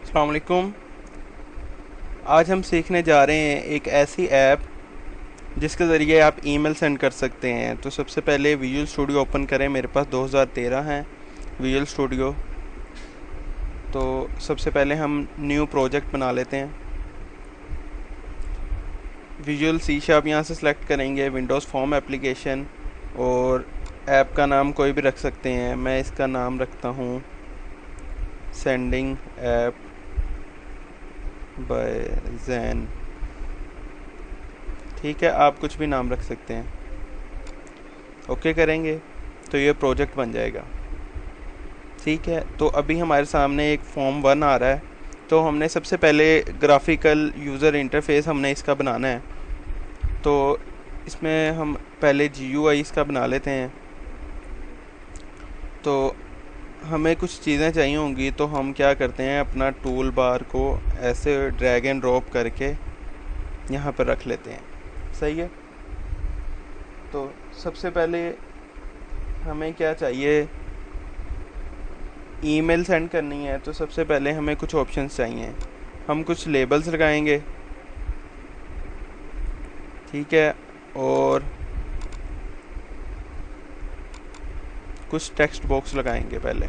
अस्सलाम वालेकुम। आज हम सीखने जा रहे हैं एक ऐसी ऐप जिसके ज़रिए आप ईमेल सेंड कर सकते हैं। तो सबसे पहले विजुअल स्टूडियो ओपन करें। मेरे पास 2013 है विजुअल स्टूडियो। तो सबसे पहले हम न्यू प्रोजेक्ट बना लेते हैं। विजुअल सी शार्प यहाँ से सेलेक्ट करेंगे, विंडोज़ फॉर्म एप्लीकेशन, और ऐप का नाम कोई भी रख सकते हैं। मैं इसका नाम रखता हूँ सेंडिंग ऐप बाय जैन। ठीक है, आप कुछ भी नाम रख सकते हैं। ओके करेंगे तो ये प्रोजेक्ट बन जाएगा। ठीक है, तो अभी हमारे सामने एक फॉर्म 1 आ रहा है। तो हमने सबसे पहले ग्राफिकल यूज़र इंटरफेस हमने इसका बनाना है। तो इसमें हम पहले GUI इसका बना लेते हैं। तो हमें कुछ चीज़ें चाहिए होंगी, तो हम क्या करते हैं, अपना टूल बार को ऐसे ड्रैग एंड ड्रॉप करके यहाँ पर रख लेते हैं। सही है। तो सबसे पहले हमें क्या चाहिए, ईमेल सेंड करनी है। तो सबसे पहले हमें कुछ ऑप्शंस चाहिए। हम कुछ लेबल्स लगाएंगे, ठीक है, और कुछ टेक्स्ट बॉक्स लगाएंगे। पहले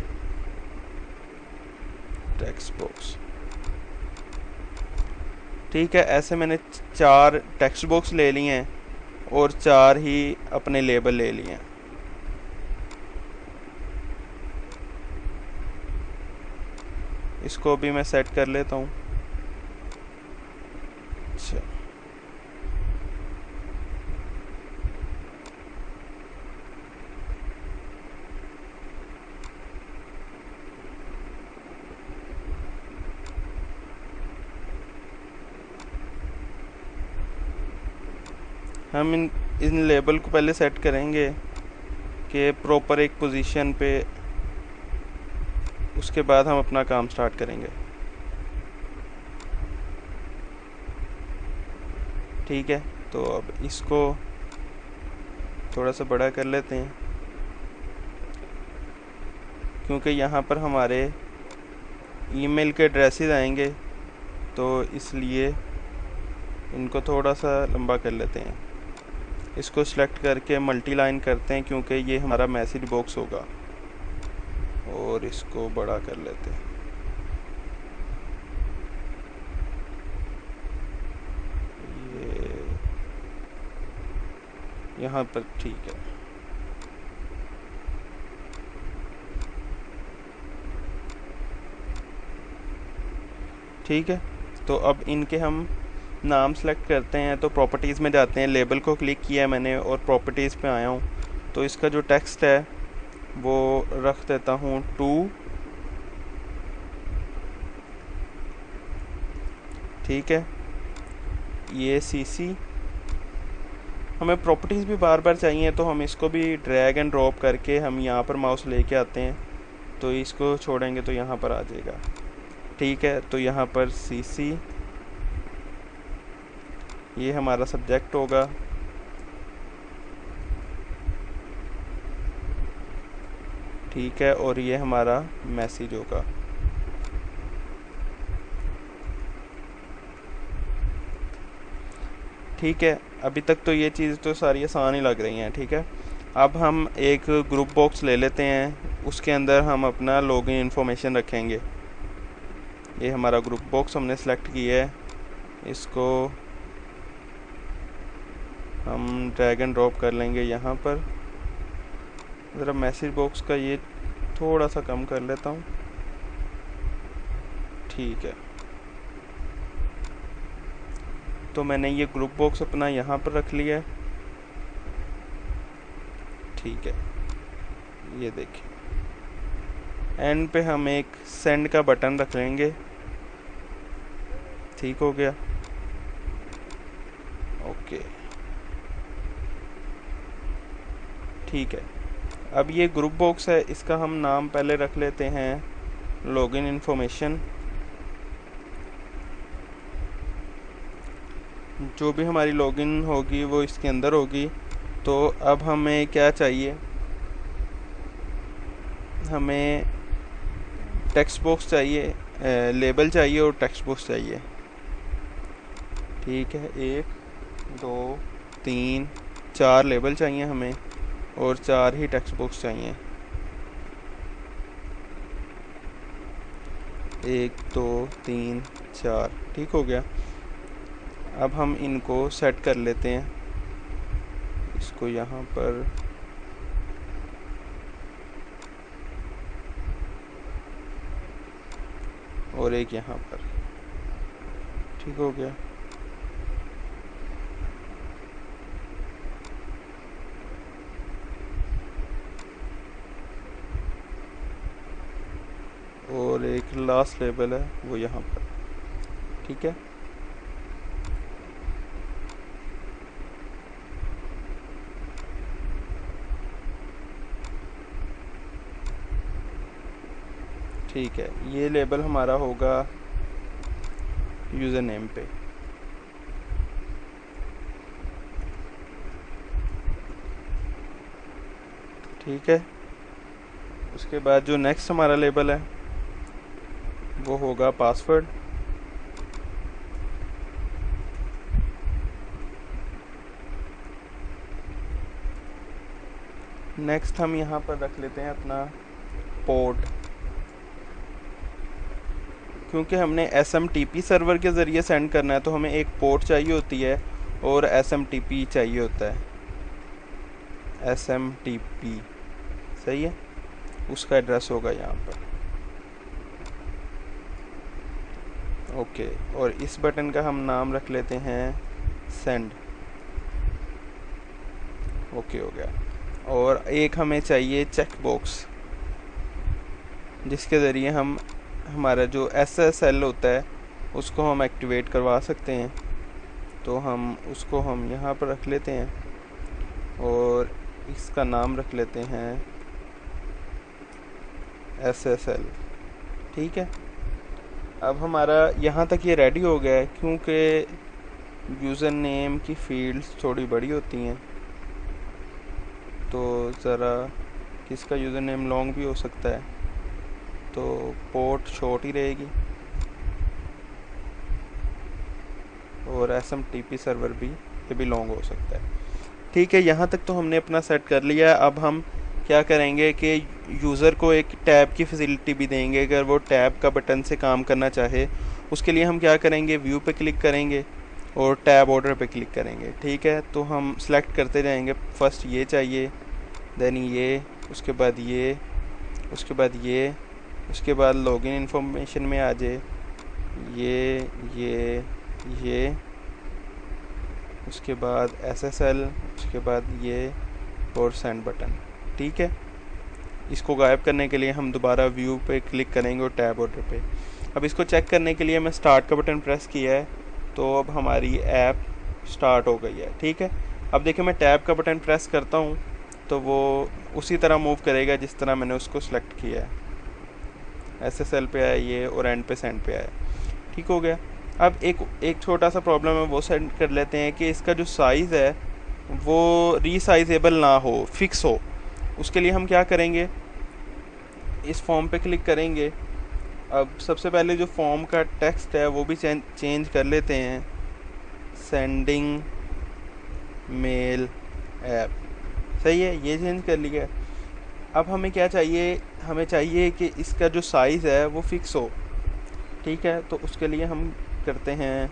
टेक्स्ट बॉक्स, ठीक है। ऐसे मैंने 4 टेक्स्ट बॉक्स ले लिए हैं और 4 ही अपने लेबल ले लिए हैं। इसको भी मैं सेट कर लेता हूँ। अच्छा, हम इन लेबल को पहले सेट करेंगे कि प्रॉपर एक पोजीशन पे। उसके बाद हम अपना काम स्टार्ट करेंगे। ठीक है, तो अब इसको थोड़ा सा बड़ा कर लेते हैं, क्योंकि यहाँ पर हमारे ईमेल के एड्रेसेस आएंगे, तो इसलिए इनको थोड़ा सा लंबा कर लेते हैं। इसको सिलेक्ट करके मल्टी लाइन करते हैं, क्योंकि ये हमारा मैसेज बॉक्स होगा, और इसको बड़ा कर लेते हैं। ये यहाँ पर ठीक है। ठीक है, तो अब इनके हम नाम सेलेक्ट करते हैं। तो प्रॉपर्टीज़ में जाते हैं, लेबल को क्लिक किया है मैंने और प्रॉपर्टीज़ पे आया हूँ। तो इसका जो टेक्स्ट है वो रख देता हूँ टू। ठीक है, ये CC। हमें प्रॉपर्टीज़ भी बार बार चाहिए, तो हम इसको भी ड्रैग एंड ड्रॉप करके हम यहाँ पर माउस लेके आते हैं। तो इसको छोड़ेंगे तो यहाँ पर आ जाएगा। ठीक है, तो यहाँ पर CC, ये हमारा सब्जेक्ट होगा। ठीक है, और ये हमारा मैसेज होगा। ठीक है, अभी तक तो ये चीज़ तो सारी आसान ही लग रही हैं। ठीक है, अब हम एक ग्रुप बॉक्स ले लेते हैं, उसके अंदर हम अपना लॉगिन इन्फॉर्मेशन रखेंगे। ये हमारा ग्रुप बॉक्स हमने सेलेक्ट किया है। इसको हम ड्रैग एंड ड्रॉप कर लेंगे यहाँ पर। ज़रा मैसेज बॉक्स का ये थोड़ा सा कम कर लेता हूँ। ठीक है, तो मैंने ये ग्रुप बॉक्स अपना यहाँ पर रख लिया है। ठीक है, ये देखिए, एंड पे हम एक सेंड का बटन रख लेंगे। ठीक हो गया। ओके, ठीक है। अब ये ग्रुप बॉक्स है, इसका हम नाम पहले रख लेते हैं लॉगिन इन्फॉर्मेशन। जो भी हमारी लॉगिन होगी वो इसके अंदर होगी। तो अब हमें क्या चाहिए, हमें टेक्स्ट बॉक्स चाहिए लेबल चाहिए और टेक्स्ट बॉक्स चाहिए। ठीक है, 1 2 3 4 लेबल चाहिए हमें और 4 ही टेक्स्ट बॉक्स चाहिए। 1 2 3 4 ठीक हो गया। अब हम इनको सेट कर लेते हैं, इसको यहाँ पर और एक यहाँ पर, ठीक हो गया। और एक लास्ट लेबल है वो यहाँ पर, ठीक है। ठीक है, ये लेबल हमारा होगा यूज़र नेम पे। ठीक है, उसके बाद जो नेक्स्ट हमारा लेबल है वो होगा पासवर्ड। नेक्स्ट हम यहाँ पर रख लेते हैं अपना पोर्ट, क्योंकि हमने SMTP सर्वर के ज़रिए सेंड करना है तो हमें एक पोर्ट चाहिए होती है और SMTP चाहिए होता है। SMTP सही है, उसका एड्रेस होगा यहाँ पर। ओके, और इस बटन का हम नाम रख लेते हैं सेंड। ओके हो गया। और एक हमें चाहिए चेक बॉक्स, जिसके ज़रिए हम हमारा जो SSL होता है उसको हम एक्टिवेट करवा सकते हैं। तो हम उसको हम यहाँ पर रख लेते हैं और इसका नाम रख लेते हैं SSL। ठीक है, अब हमारा यहाँ तक ये रेडी हो गया है, क्योंकि यूज़र नेम की फील्ड्स थोड़ी बड़ी होती हैं तो ज़रा किसका यूज़र नेम लॉन्ग भी हो सकता है, तो पोर्ट शॉर्ट ही रहेगी और SMTP सर्वर भी ये भी लॉन्ग हो सकता है। ठीक है, यहाँ तक तो हमने अपना सेट कर लिया। अब हम क्या करेंगे कि यूज़र को एक टैब की फैसिलिटी भी देंगे, अगर वो टैब का बटन से काम करना चाहे। उसके लिए हम क्या करेंगे, व्यू पे क्लिक करेंगे और टैब ऑर्डर पे क्लिक करेंगे। ठीक है, तो हम सेलेक्ट करते जाएंगे, फर्स्ट ये चाहिए, देन ये, उसके बाद ये, उसके बाद ये, उसके बाद लॉगिन इन्फॉर्मेशन में आ जाए ये, उसके बाद SSL, उसके बाद ये और सेंड बटन। ठीक है, इसको गायब करने के लिए हम दोबारा व्यू पे क्लिक करेंगे और टैब ऑर्डर पे। अब इसको चेक करने के लिए मैं स्टार्ट का बटन प्रेस किया है, तो अब हमारी ऐप स्टार्ट हो गई है। ठीक है, अब देखिए मैं टैब का बटन प्रेस करता हूँ तो वो उसी तरह मूव करेगा जिस तरह मैंने उसको सेलेक्ट किया है। SSL पे आया ये और एंड पे सेंड पे आया। ठीक हो गया। अब एक छोटा सा प्रॉब्लम है, वो सेंड कर लेते हैं कि इसका जो साइज़ है वो रीसाइजेबल ना हो, फिक्स हो। उसके लिए हम क्या करेंगे, इस फॉर्म पे क्लिक करेंगे। अब सबसे पहले जो फॉर्म का टेक्स्ट है वो भी चेंज कर लेते हैं, सेंडिंग मेल ऐप। सही है, ये चेंज कर लिया। अब हमें क्या चाहिए, हमें चाहिए कि इसका जो साइज़ है वो फिक्स हो। ठीक है, तो उसके लिए हम करते हैं,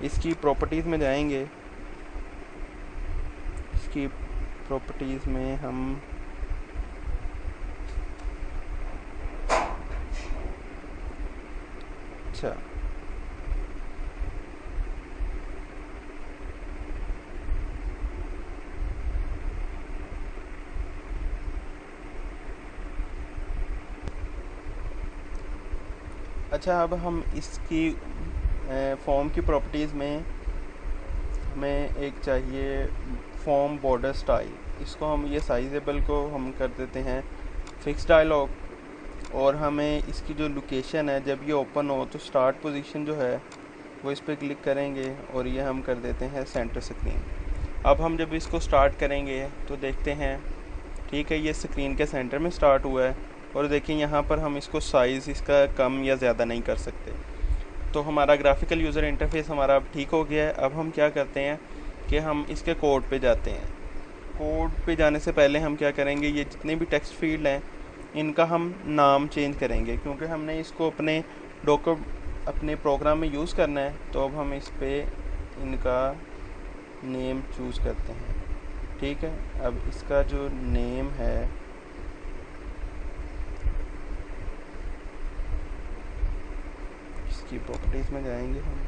इसकी प्रॉपर्टीज़ में जाएंगे, इसकी प्रॉपर्टीज़ में हम अच्छा अच्छा अब हम इसकी फॉर्म की प्रॉपर्टीज़ में हमें एक चाहिए फॉर्म बॉर्डर स्टाइल। इसको हम ये साइजेबल को हम कर देते हैं फिक्स डायलॉग, और हमें इसकी जो लोकेशन है जब ये ओपन हो तो स्टार्ट पोजीशन जो है वो इस पर क्लिक करेंगे और ये हम कर देते हैं सेंटर स्क्रीन। अब हम जब इसको स्टार्ट करेंगे तो देखते हैं, ठीक है, ये स्क्रीन के सेंटर में स्टार्ट हुआ है। और देखिए यहाँ पर हम इसको साइज़ इसका कम या ज़्यादा नहीं कर सकते। तो हमारा ग्राफिकल यूज़र इंटरफेस हमारा अब ठीक हो गया है। अब हम क्या करते हैं कि हम इसके कोड पे जाते हैं। कोड पे जाने से पहले हम क्या करेंगे, ये जितने भी टेक्स्ट फील्ड हैं इनका हम नाम चेंज करेंगे, क्योंकि हमने इसको अपने प्रोग्राम में यूज़ करना है। तो अब हम इस पे इनका नेम चूज़ करते हैं, ठीक है। अब इसका जो नेम है इसकी प्रॉपर्टीज़ में जाएंगे हम,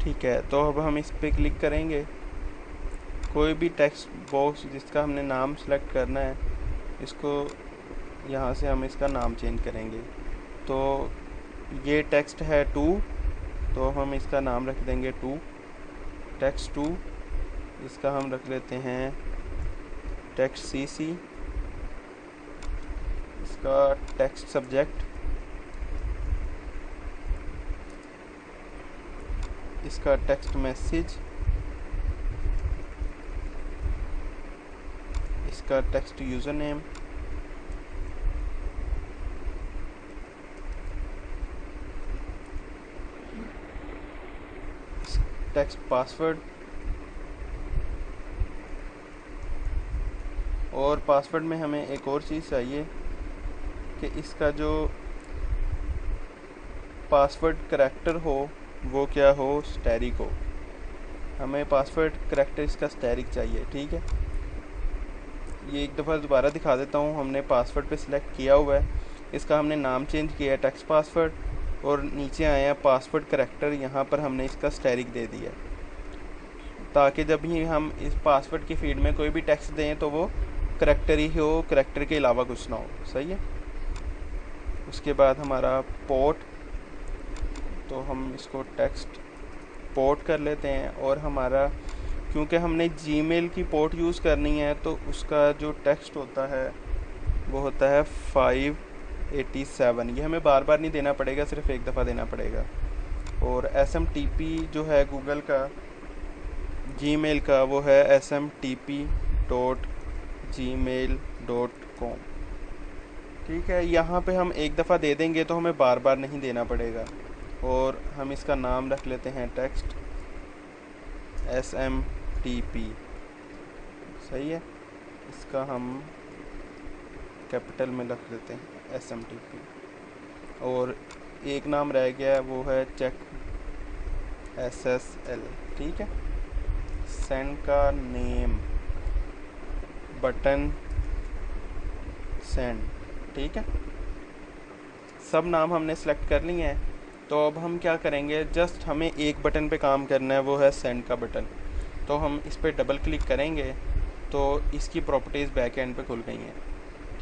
ठीक है। तो अब हम इस पे क्लिक करेंगे, कोई भी टेक्स्ट बॉक्स जिसका हमने नाम सेलेक्ट करना है, इसको यहाँ से हम इसका नाम चेंज करेंगे। तो ये टेक्स्ट है 2, तो हम इसका नाम रख देंगे 2, टेक्स्ट 2। इसका हम रख लेते हैं टेक्स्ट CC। इसका टेक्स्ट सब्जेक्ट, इसका टेक्स्ट मैसेज, इसका text user name, text password, और पासवर्ड में हमें एक और चीज़ चाहिए कि इसका जो पासवर्ड करैक्टर हो वो क्या हो, स्टैरिक हो। हमें पासवर्ड करैक्टर इसका स्टैरिक चाहिए, ठीक है। ये एक दफ़ा दोबारा दिखा देता हूँ। हमने पासवर्ड पे सिलेक्ट किया हुआ है, इसका हमने नाम चेंज किया है टेक्स्ट पासवर्ड, और नीचे आए हैं पासवर्ड करैक्टर, यहाँ पर हमने इसका स्टैरिक दे दिया, ताकि जब भी हम इस पासवर्ड की फील्ड में कोई भी टेक्स्ट दें तो वो करैक्टर ही हो, करैक्टर के अलावा कुछ ना हो, सही है। उसके बाद हमारा पोर्ट, तो हम इसको टेक्स्ट पोर्ट कर लेते हैं। और हमारा, क्योंकि हमने जीमेल की पोर्ट यूज़ करनी है, तो उसका जो टेक्स्ट होता है वो होता है 587। ये हमें बार बार नहीं देना पड़ेगा, सिर्फ एक दफ़ा देना पड़ेगा। और SMTP जो है गूगल का, जीमेल का, वो है smtp.gmail.com, ठीक है। यहाँ पे हम एक दफ़ा दे देंगे तो हमें बार बार नहीं देना पड़ेगा। और हम इसका नाम रख लेते हैं टेक्स्ट SMTP, सही है। इसका हम कैपिटल में रख देते हैं SMTP। और एक नाम रह गया, वो है चेक SSL, ठीक है। सेंड का नेम बटन सेंड, ठीक है। सब नाम हमने सेलेक्ट कर लिए हैं। तो अब हम क्या करेंगे, जस्ट हमें एक बटन पे काम करना है, वो है सेंड का बटन। तो हम इस पर डबल क्लिक करेंगे तो इसकी प्रॉपर्टीज़ बैक एंड पे खुल गई हैं,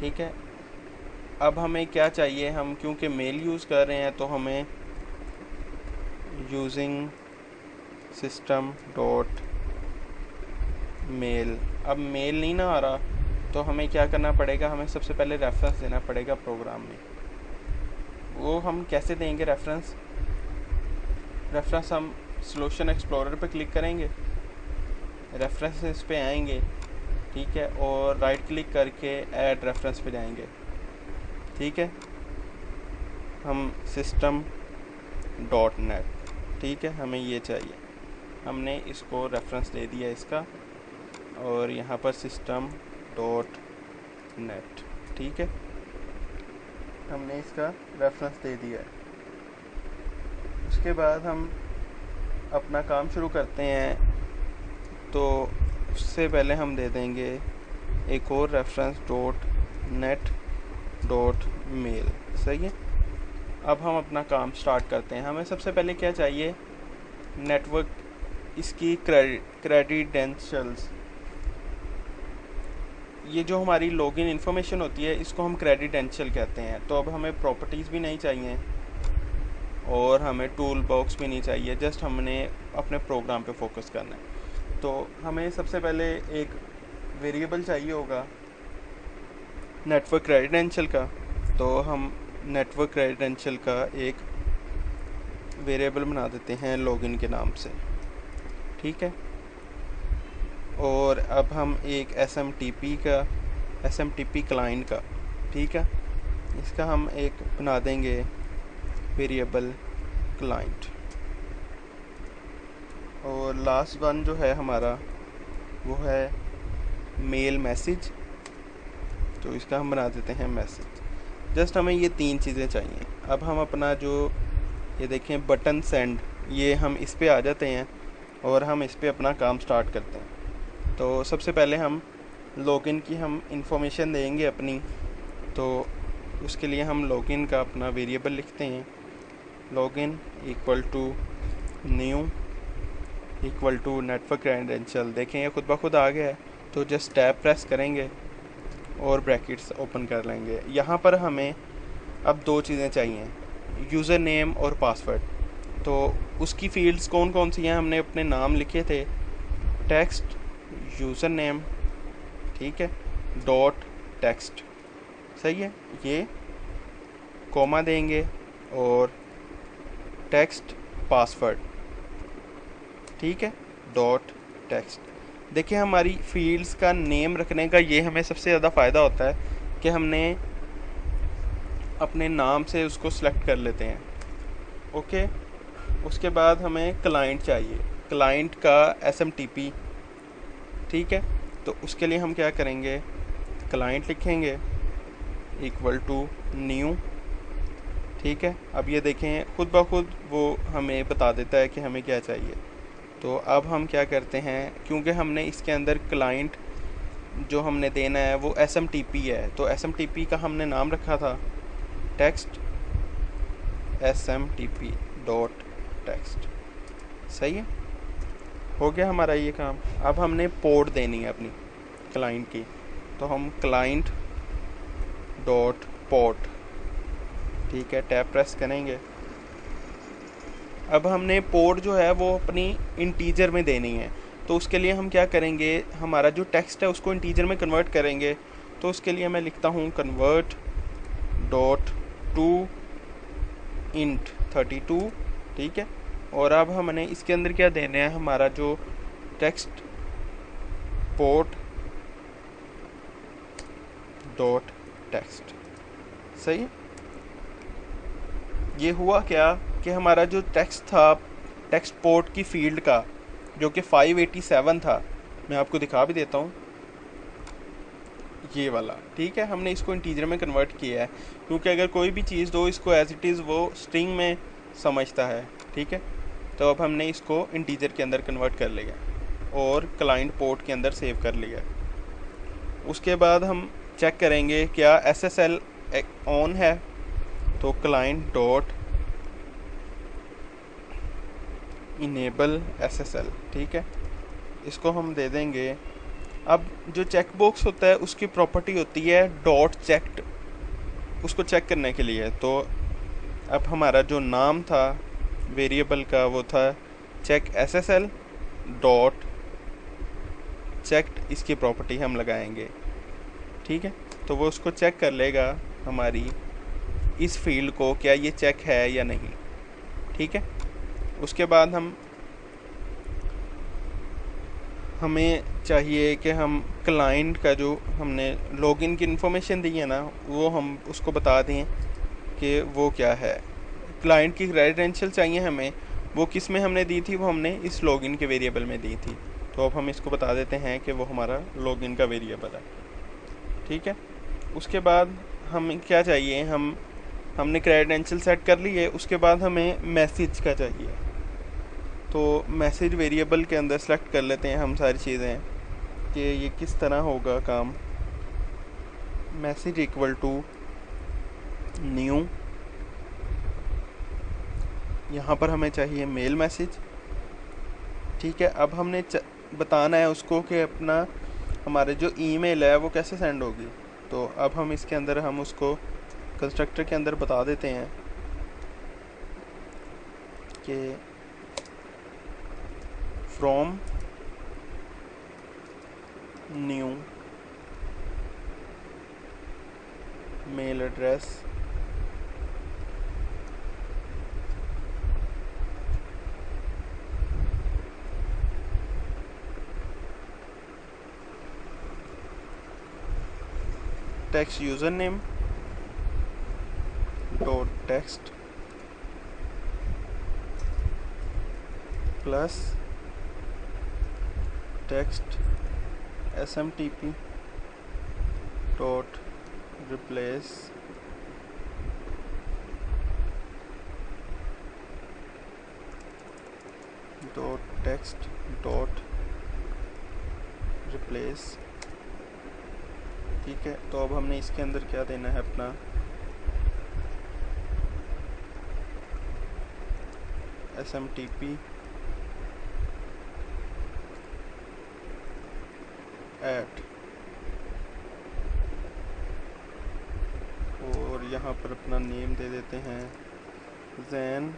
ठीक है। अब हमें क्या चाहिए, हम क्योंकि मेल यूज़ कर रहे हैं तो हमें यूजिंग सिस्टम डॉट मेल, अब मेल नहीं ना आ रहा, तो हमें क्या करना पड़ेगा, हमें सबसे पहले रेफरेंस देना पड़ेगा प्रोग्राम में। वो हम कैसे देंगे रेफरेंस हम सॉल्यूशन एक्सप्लोरर पे क्लिक करेंगे, रेफरेंसेस पे आएंगे, ठीक है, और राइट क्लिक करके ऐड रेफरेंस पे जाएंगे, ठीक है। हम सिस्टम डॉट नेट, ठीक है, हमें ये चाहिए। हमने इसको रेफरेंस दे दिया इसका, और यहाँ पर सिस्टम डॉट नेट, ठीक है, हमने इसका रेफरेंस दे दिया है। उसके बाद हम अपना काम शुरू करते हैं। तो उससे पहले हम दे देंगे एक और reference dot net dot mail, सही है। अब हम अपना काम स्टार्ट करते हैं। हमें सबसे पहले क्या चाहिए, नेटवर्क, इसकी क्रेडेंशियल्स, ये जो हमारी लॉगिन इन्फॉर्मेशन होती है इसको हम क्रेडेंशियल कहते हैं। तो अब हमें प्रॉपर्टीज़ भी नहीं चाहिए और हमें टूल बॉक्स भी नहीं चाहिए, जस्ट हमने अपने प्रोग्राम पे फोकस करना है। तो हमें सबसे पहले एक वेरिएबल चाहिए होगा नेटवर्क क्रेडेंशियल का। तो हम नेटवर्क क्रेडेंशियल का एक वेरिएबल बना देते हैं लॉगिन के नाम से, ठीक है। और अब हम एक SMTP क्लाइंट का, ठीक है, इसका हम एक बना देंगे वेरिएबल क्लाइंट। और लास्ट वन जो है हमारा वो है मेल मैसेज, तो इसका हम बना देते हैं मैसेज। जस्ट हमें ये 3 चीज़ें चाहिए। अब हम अपना जो ये देखें बटन सेंड, ये हम इस पे आ जाते हैं और हम इस पे अपना काम स्टार्ट करते हैं। तो सबसे पहले हम लॉगिन की हम इंफॉर्मेशन देंगे अपनी, तो उसके लिए हम लॉगिन का अपना वेरिएबल लिखते हैं, login equal to new equal to network credential. देखें ये खुद ब खुद आ गया है, तो जस्ट टैब प्रेस करेंगे और ब्रैकेट्स ओपन कर लेंगे। यहाँ पर हमें अब 2 चीज़ें चाहिए, यूज़र नेम और पासवर्ड। तो उसकी फील्ड्स कौन कौन सी हैं, हमने अपने नाम लिखे थे, टेक्स्ट यूज़र नेम, ठीक है, डॉट टेक्स्ट, सही है, ये कॉमा देंगे और टेक्स्ट पासवर्ड, ठीक है, डॉट टेक्स्ट। देखिए हमारी फील्ड्स का नेम रखने का ये हमें सबसे ज़्यादा फ़ायदा होता है कि हमने अपने नाम से उसको सिलेक्ट कर लेते हैं, ओके। उसके बाद हमें क्लाइंट चाहिए, क्लाइंट का SMTP, ठीक है। तो उसके लिए हम क्या करेंगे, क्लाइंट लिखेंगे इक्वल टू न्यू, ठीक है। अब ये देखें खुद ब खुद वो हमें बता देता है कि हमें क्या चाहिए। तो अब हम क्या करते हैं, क्योंकि हमने इसके अंदर क्लाइंट जो हमने देना है वो SMTP है, तो SMTP का हमने नाम रखा था टेक्स्ट SMTP डॉट टेक्स्ट, सही है, हो गया हमारा ये काम। अब हमने पोर्ट देनी है अपनी क्लाइंट की, तो हम क्लाइंट डॉट पोर्ट, ठीक है, टैब प्रेस करेंगे। अब हमने पोर्ट जो है वो अपनी इंटीजर में देनी है, तो उसके लिए हम क्या करेंगे, हमारा जो टेक्स्ट है उसको इंटीजर में कन्वर्ट करेंगे। तो उसके लिए मैं लिखता हूँ कन्वर्ट डॉट टू इंट 32, ठीक है। और अब हमने इसके अंदर क्या देना है, हमारा जो टेक्स्ट पोर्ट डॉट टेक्स्ट, सही है। ये हुआ क्या कि हमारा जो टेक्स्ट था टेक्स्ट पोर्ट की फील्ड का, जो कि 587 था, मैं आपको दिखा भी देता हूँ, ये वाला, ठीक है, हमने इसको इंटीजर में कन्वर्ट किया है, क्योंकि अगर कोई भी चीज़ दो इसको एज इट इज़ वो स्ट्रिंग में समझता है, ठीक है। तो अब हमने इसको इंटीजर के अंदर कन्वर्ट कर लिया और क्लाइंट पोर्ट के अंदर सेव कर लिया। उसके बाद हम चेक करेंगे क्या SSL ऑन है, तो क्लाइंट डॉट इनेबल SSL, ठीक है, इसको हम दे देंगे। अब जो चेक बॉक्स होता है उसकी प्रॉपर्टी होती है डॉट चेक्ड, उसको चेक करने के लिए। तो अब हमारा जो नाम था वेरिएबल का वो था चेक SSL डॉट चेक्ड, इसकी प्रॉपर्टी हम लगाएंगे, ठीक है। तो वो उसको चेक कर लेगा हमारी इस फील्ड को, क्या ये चेक है या नहीं, ठीक है। उसके बाद हमें चाहिए कि हम क्लाइंट का जो हमने लॉगिन की इन्फॉर्मेशन दी है ना, वो हम उसको बता दें कि वो क्या है। क्लाइंट की क्रेडेंशियल चाहिए हमें, वो किस में हमने दी थी, वो हमने इस लॉगिन के वेरिएबल में दी थी। तो अब हम इसको बता देते हैं कि वो हमारा लॉगिन का वेरिएबल है, ठीक है। उसके बाद हमें क्या चाहिए, हमने क्रेडेंशियल सेट कर ली है। उसके बाद हमें मैसेज का चाहिए, तो मैसेज वेरिएबल के अंदर सेलेक्ट कर लेते हैं हम सारी चीज़ें कि ये किस तरह होगा काम। मैसेज इक्वल टू न्यू, यहाँ पर हमें चाहिए मेल मैसेज, ठीक है। अब हमने बताना है उसको कि अपना हमारे जो ईमेल है वो कैसे सेंड होगी। तो अब हम इसके अंदर हम उसको कंस्ट्रक्टर के अंदर बता देते हैं कि from new mail address text user name dot text plus text SMTP dot replace dot text dot replace. ठीक है, तो अब हमने इसके अंदर क्या देना है अपना SMTP ऐड, और यहाँ पर अपना नेम दे देते हैं ज़ैन,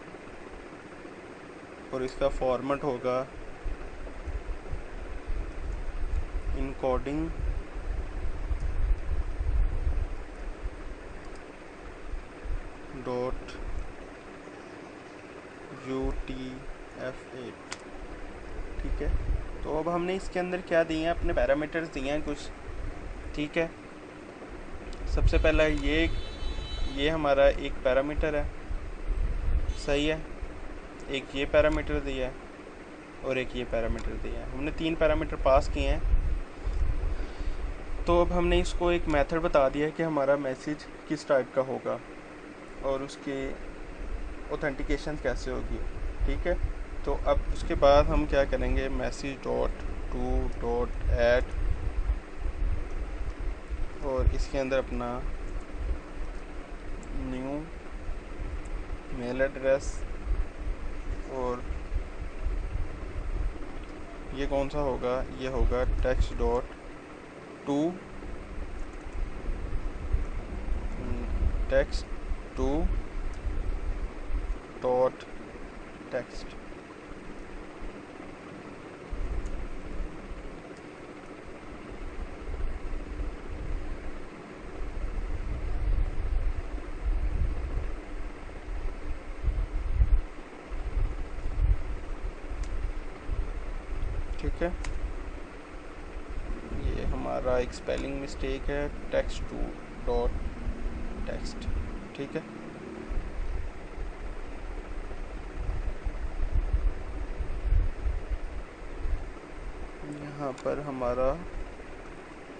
और इसका फॉर्मेट होगा इनकोडिंग डॉट UTF-8। ठीक है, तो अब हमने इसके अंदर क्या दिए हैं, अपने पैरामीटर्स दिए हैं कुछ। ठीक है, सबसे पहला ये हमारा एक पैरामीटर है, सही है, एक ये पैरामीटर दिया है और एक ये पैरामीटर दिया है। हमने 3 पैरामीटर पास किए हैं। तो अब हमने इसको एक मेथड बता दिया है कि हमारा मैसेज किस टाइप का होगा और उसकी ऑथेंटिकेशन कैसे होगी। ठीक है, तो अब उसके बाद हम क्या करेंगे, message dot to dot add, और इसके अंदर अपना न्यू मेल एड्रेस, और ये कौन सा होगा, ये होगा text dot to text to dot text. ठीक है, ये हमारा एक स्पेलिंग मिस्टेक है, टेक्स्ट टू डॉट टेक्स्ट। ठीक है, यहाँ पर हमारा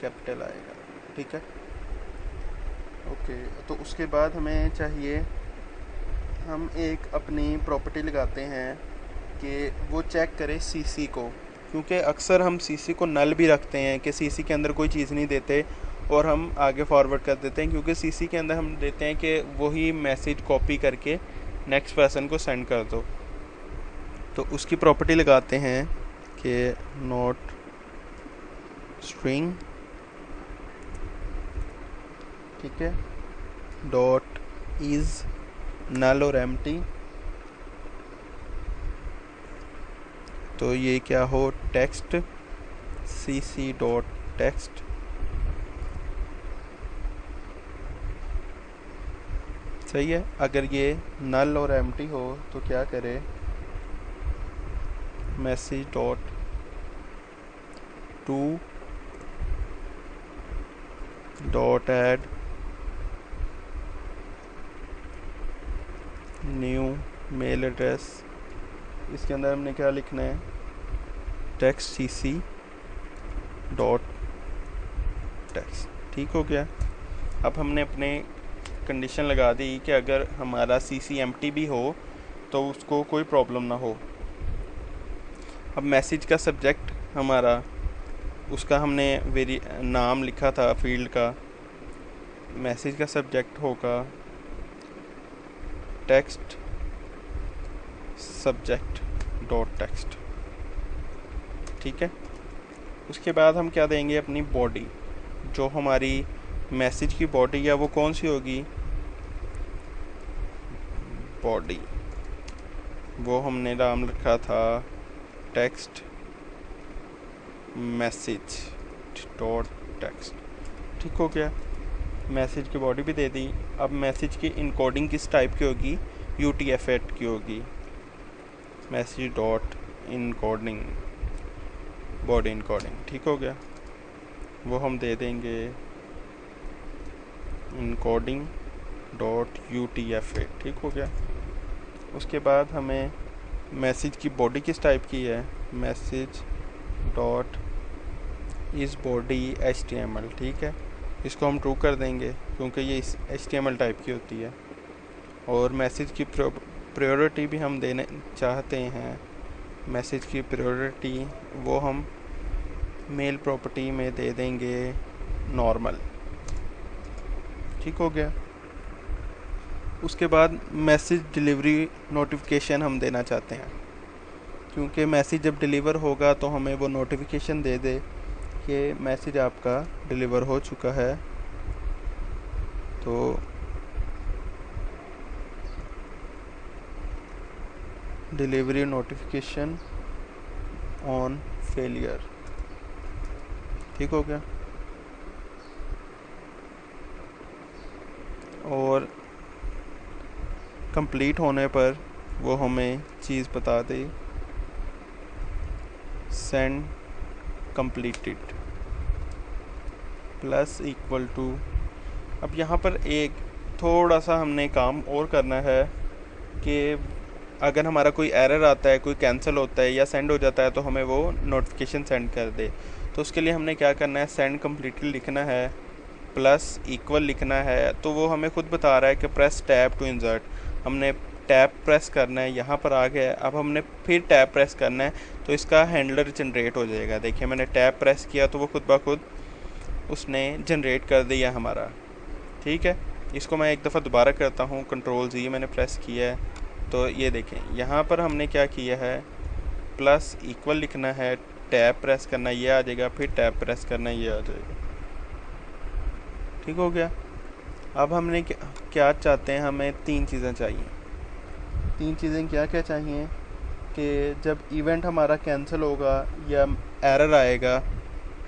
कैपिटल आएगा। ठीक है, ओके, तो उसके बाद हमें चाहिए, हम एक अपनी प्रॉपर्टी लगाते हैं कि वो चेक करे सीसी को, क्योंकि अक्सर हम सीसी को नल भी रखते हैं कि सीसी के अंदर कोई चीज़ नहीं देते और हम आगे फॉरवर्ड कर देते हैं, क्योंकि सीसी के अंदर हम देते हैं कि वही मैसेज कॉपी करके नेक्स्ट पर्सन को सेंड कर दो। तो उसकी प्रॉपर्टी लगाते हैं कि नॉट स्ट्रिंग, ठीक है, डॉट इज़ नल और एम्प्टी। तो ये क्या हो, टेक्स्ट cc डॉट टेक्स्ट, सही है। अगर ये नल और एम्प्टी हो तो क्या करे, message dot to dot add new mail address. इसके अंदर हमने क्या लिखना है, टेक्स्ट cc डॉट टेक्स्ट। ठीक हो गया। अब हमने अपने कंडीशन लगा दी कि अगर हमारा cc एम्प्टी भी हो तो उसको कोई प्रॉब्लम ना हो। अब मैसेज का सब्जेक्ट हमारा, उसका हमने नाम लिखा था फील्ड का, मैसेज का सब्जेक्ट होगा टेक्स्ट सब्जेक्ट डॉट टेक्स्ट। ठीक है, उसके बाद हम क्या देंगे, अपनी बॉडी, जो हमारी मैसेज की बॉडी है वो कौन सी होगी, बॉडी, वो हमने नाम रखा था टेक्स्ट मैसेज डॉट टेक्स्ट। ठीक हो गया, मैसेज की बॉडी भी दे दी। अब मैसेज की इनकोडिंग किस टाइप की होगी, UTF-8 की होगी, message dot encoding body encoding. ठीक हो गया, वो हम दे देंगे इनकोडिंग डॉट UTF-8, ठीक हो गया। उसके बाद हमें मैसेज की बॉडी किस टाइप की है, मैसेज डॉट इस बॉडी HTML, ठीक है। इसको हम ट्रू कर देंगे क्योंकि ये इस HTML टाइप की होती है। और मैसेज की प्रायोरिटी भी हम देने चाहते हैं, मैसेज की प्रायोरिटी वो हम मेल प्रॉपर्टी में दे देंगे नॉर्मल, ठीक हो गया। उसके बाद मैसेज डिलीवरी नोटिफिकेशन हम देना चाहते हैं, क्योंकि मैसेज जब डिलीवर होगा तो हमें वो नोटिफिकेशन दे दे कि मैसेज आपका डिलीवर हो चुका है। तो डिलीवरी नोटिफिकेशन ऑन फेलियर, ठीक हो गया। और कंप्लीट होने पर वो हमें चीज़ बता दे, send completed plus equal to. अब यहाँ पर एक थोड़ा सा हमने काम और करना है कि अगर हमारा कोई एरर आता है, कोई कैंसिल होता है या सेंड हो जाता है तो हमें वो नोटिफिकेशन सेंड कर दे। तो उसके लिए हमने क्या करना है, सेंड कम्प्लीटली लिखना है प्लस इक्वल लिखना है। तो वो हमें खुद बता रहा है कि प्रेस टैब टू इंसर्ट, हमने टैब प्रेस करना है, यहाँ पर आ गया। अब हमने फिर टैब प्रेस करना है तो इसका हैंडलर जनरेट हो जाएगा। देखिए मैंने टैब प्रेस किया तो वो खुद ब खुद उसने जनरेट कर दिया हमारा, ठीक है। इसको मैं एक दफ़ा दोबारा करता हूँ, Ctrl+Z मैंने प्रेस किया है तो ये देखें यहाँ पर हमने क्या किया है, प्लस इक्वल लिखना है, टैब प्रेस करना, ये आ जाएगा, फिर टैब प्रेस करना, ये आ जाएगा, ठीक हो गया। अब हमने क्या चाहते हैं, हमें 3 चीज़ें चाहिए। 3 चीज़ें क्या क्या चाहिए कि जब इवेंट हमारा कैंसिल होगा या एरर आएगा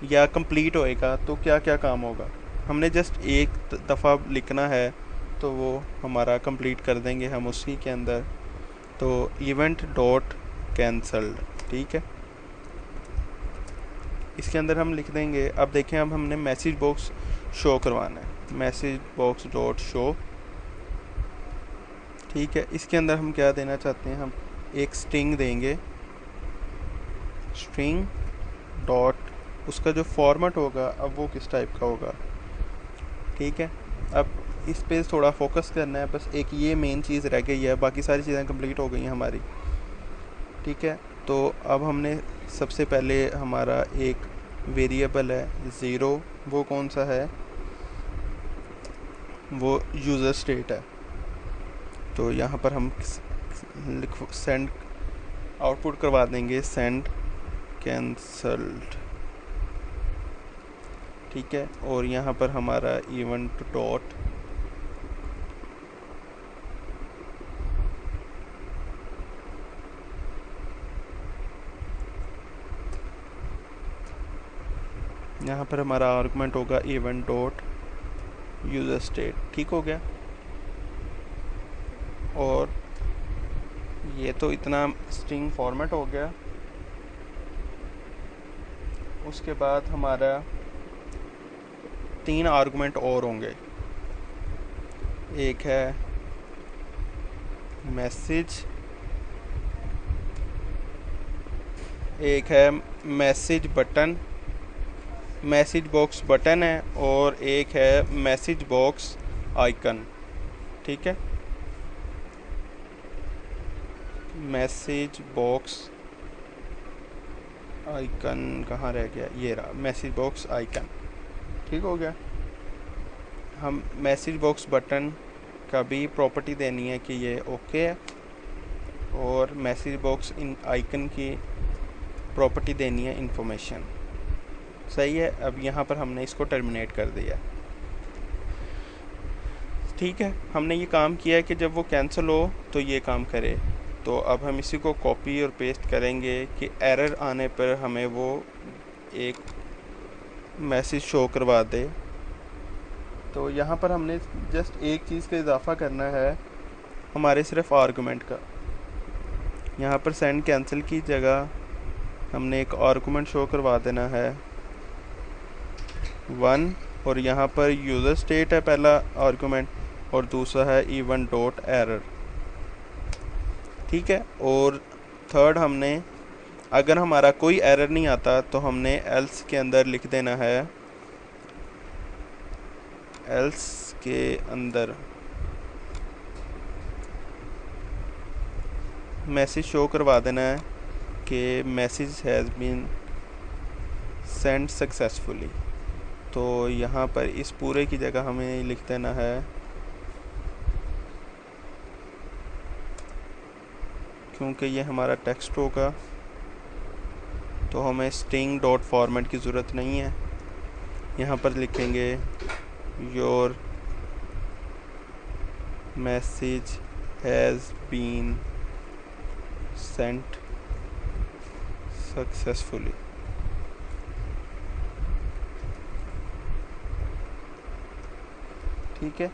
या कंप्लीट होएगा तो क्या क्या काम होगा। हमने जस्ट एक दफ़ा लिखना है तो वो हमारा कंप्लीट कर देंगे हम उसी के अंदर। तो इवेंट डॉट कैंसल्ड, ठीक है, इसके अंदर हम लिख देंगे। अब देखें, अब हमने मैसेज बॉक्स शो करवाना है, मैसेज बॉक्स डॉट शो, ठीक है। इसके अंदर हम क्या देना चाहते हैं, हम एक स्ट्रिंग देंगे, स्ट्रिंग डॉट, उसका जो फॉर्मेट होगा अब वो किस टाइप का होगा, ठीक है। अब इस पे थोड़ा फोकस करना है, बस एक ये मेन चीज़ रह गई है, बाकी सारी चीज़ें कंप्लीट हो गई हैं हमारी, ठीक है। तो अब हमने सबसे पहले हमारा एक वेरिएबल है 0, वो कौन सा है, वो यूज़र स्टेट है। तो यहाँ पर हम सेंड आउटपुट करवा देंगे सेंड कैंसल्ड, ठीक है। और यहाँ पर हमारा इवेंट डॉट यहाँ पर हमारा आर्गुमेंट होगा इवेंट डॉट यूज़र स्टेट, ठीक हो गया। और ये तो इतना स्ट्रिंग फॉर्मेट हो गया। उसके बाद हमारा 3 आर्गुमेंट और होंगे, एक है मैसेज, एक है message button, message box button है, और एक है मैसेज बॉक्स आइकन, ठीक है। मैसेज बॉक्स आइकन कहाँ रह गया, ये रहा मैसेज बॉक्स आइकन, ठीक हो गया। हम मैसेज बॉक्स बटन का भी प्रॉपर्टी देनी है कि ये ओके है, और मैसेज बॉक्स इन आइकन की प्रॉपर्टी देनी है इंफॉर्मेशन, सही है। अब यहाँ पर हमने इसको टर्मिनेट कर दिया, ठीक है। हमने ये काम किया है कि जब वो कैंसिल हो तो ये काम करे। तो अब हम इसी को कॉपी और पेस्ट करेंगे कि एरर आने पर हमें वो एक मैसेज शो करवा दे। तो यहाँ पर हमने जस्ट एक चीज़ का इजाफा करना है हमारे सिर्फ आर्गुमेंट का। यहाँ पर सेंड कैंसिल की जगह हमने एक आर्गुमेंट शो करवा देना है 1 और यहाँ पर यूज़र स्टेट है पहला आर्गुमेंट और दूसरा है इवन डॉट एरर। ठीक है, और थर्ड हमने अगर हमारा कोई एरर नहीं आता तो हमने एल्स के अंदर लिख देना है, एल्स के अंदर मैसेज शो करवा देना है कि message has been send successfully. तो यहाँ पर इस पूरे की जगह हमें लिख देना है, क्योंकि ये हमारा टेक्स्ट होगा तो हमें स्ट्रिंग डॉट फॉर्मेट की ज़रूरत नहीं है। यहाँ पर लिखेंगे your message has been sent successfully. ठीक है,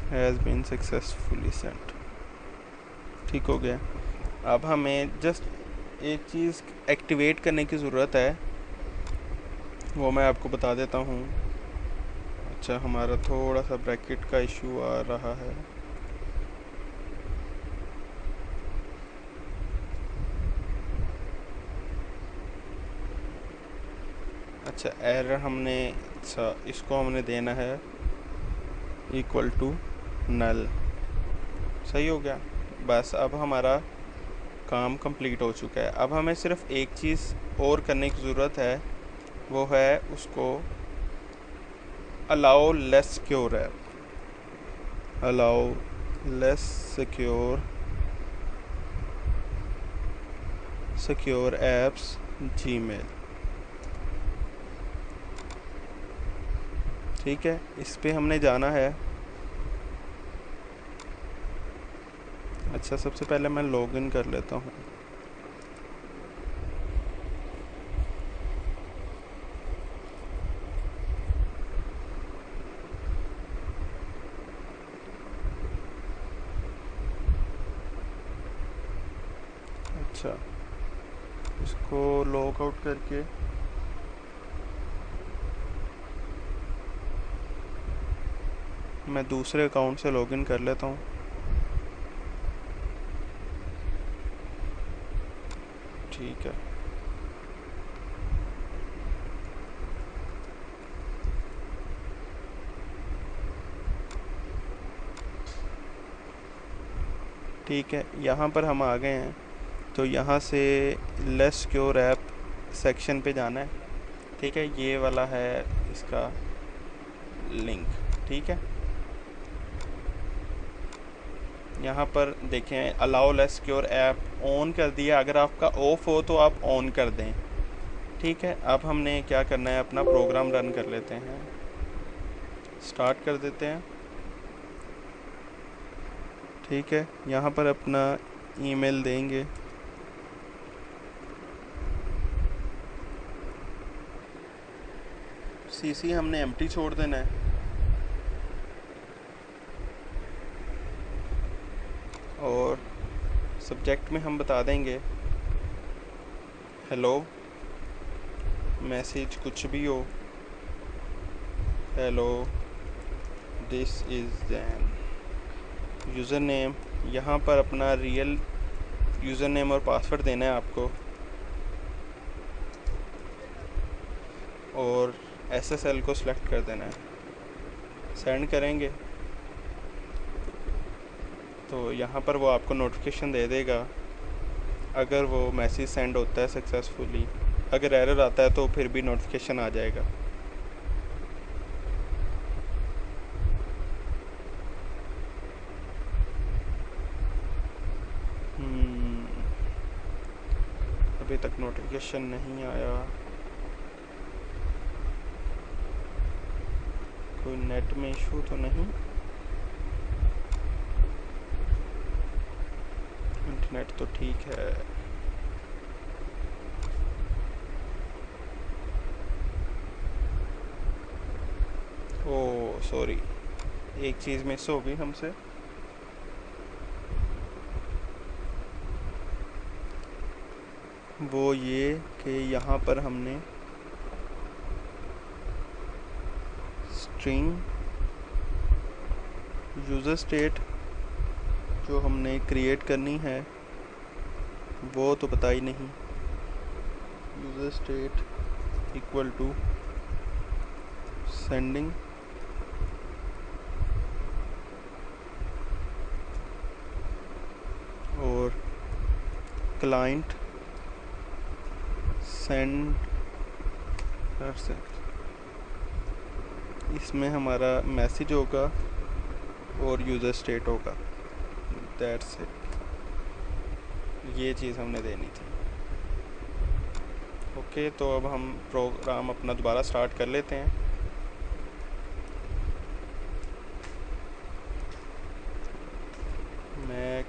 हैज़ बीन सक्सेसफुली सेंट। ठीक हो गया। अब हमें जस्ट एक चीज़ एक्टिवेट करने की ज़रूरत है, वो मैं आपको बता देता हूँ। अच्छा, हमारा थोड़ा सा ब्रैकेट का इशू आ रहा है। अच्छा, एरर हमने, अच्छा इसको हमने देना है इक्वल टू नल। सही हो गया। बस अब हमारा काम कंप्लीट हो चुका है। अब हमें सिर्फ एक चीज़ और करने की ज़रूरत है, वो है उसको allow less secure app, allow less secure apps Gmail. ठीक है, इस पे हमने जाना है। अच्छा, सबसे पहले मैं लॉगिन कर लेता हूँ। अच्छा, इसको लॉग आउट करके मैं दूसरे अकाउंट से लॉगिन कर लेता हूँ। ठीक है, ठीक है, यहाँ पर हम आ गए हैं। तो यहाँ से लेस सिक्योर ऐप सेक्शन पे जाना है। ठीक है, ये वाला है इसका लिंक। ठीक है, यहाँ पर देखें allow less secure app on कर दिया। अगर आपका ऑफ हो तो आप ऑन कर दें। ठीक है, अब हमने क्या करना है, अपना प्रोग्राम रन कर लेते हैं। स्टार्ट कर देते हैं। ठीक है, यहाँ पर अपना ईमेल देंगे। सीसी हमने एम्प्टी छोड़ देना है। और सब्जेक्ट में हम बता देंगे हेलो, मैसेज कुछ भी हो, hello this is Dan. User name, यहाँ पर अपना रियल यूज़र नेम और पासवर्ड देना है आपको। और SSL को सिलेक्ट कर देना है। सेंड करेंगे तो यहाँ पर वो आपको नोटिफिकेशन दे देगा अगर वो मैसेज सेंड होता है सक्सेसफुली। अगर एरर आता है तो फिर भी नोटिफिकेशन आ जाएगा। अभी तक नोटिफिकेशन नहीं आया। कोई नेट में इशू तो नहीं? इंटरनेट तो ठीक है। ओह सॉरी, एक चीज़ मिस हो गई हमसे। वो ये कि यहाँ पर हमने स्ट्रिंग यूज़र स्टेट जो हमने क्रिएट करनी है वो तो पता ही नहीं। User state equal to sending और क्लाइंट सेंड इसमें हमारा मैसेज होगा और यूज़र स्टेट होगा। दैट्स इट, ये चीज़ हमने देनी थी। ओके, तो अब हम प्रोग्राम अपना दोबारा स्टार्ट कर लेते हैं। मैक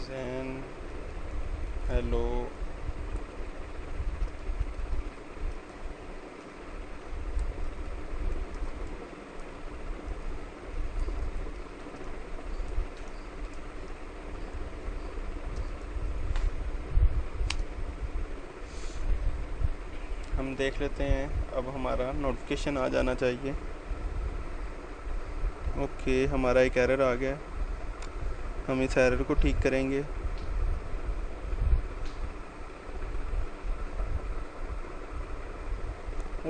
zen हेलो हम देख लेते हैं। अब हमारा नोटिफिकेशन आ जाना चाहिए। ओके, हमारा एक एरर आ गया, हम इस एरर को ठीक करेंगे।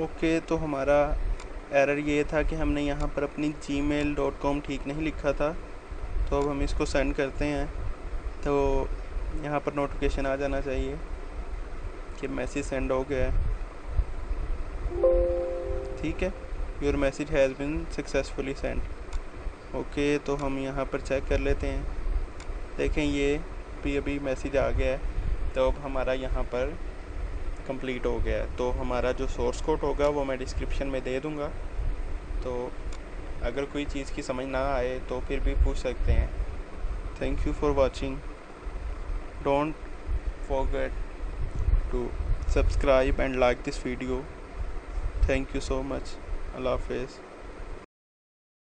ओके, तो हमारा एरर ये था कि हमने यहाँ पर अपनी gmail.com ठीक नहीं लिखा था। तो अब हम इसको सेंड करते हैं तो यहाँ पर नोटिफिकेशन आ जाना चाहिए कि मैसेज सेंड हो गया है। ठीक है, your message has been successfully send. Okay, तो हम यहाँ पर चेक कर लेते हैं। देखें, ये भी अभी मैसेज आ गया है। तो अब हमारा यहाँ पर कंप्लीट हो गया है। तो हमारा जो सोर्स कोड होगा वो मैं डिस्क्रिप्शन में दे दूँगा। तो अगर कोई चीज़ की समझ ना आए तो फिर भी पूछ सकते हैं। Thank you for watching. Don't forget to subscribe and like this video. Thank you so much. Allah Hafiz.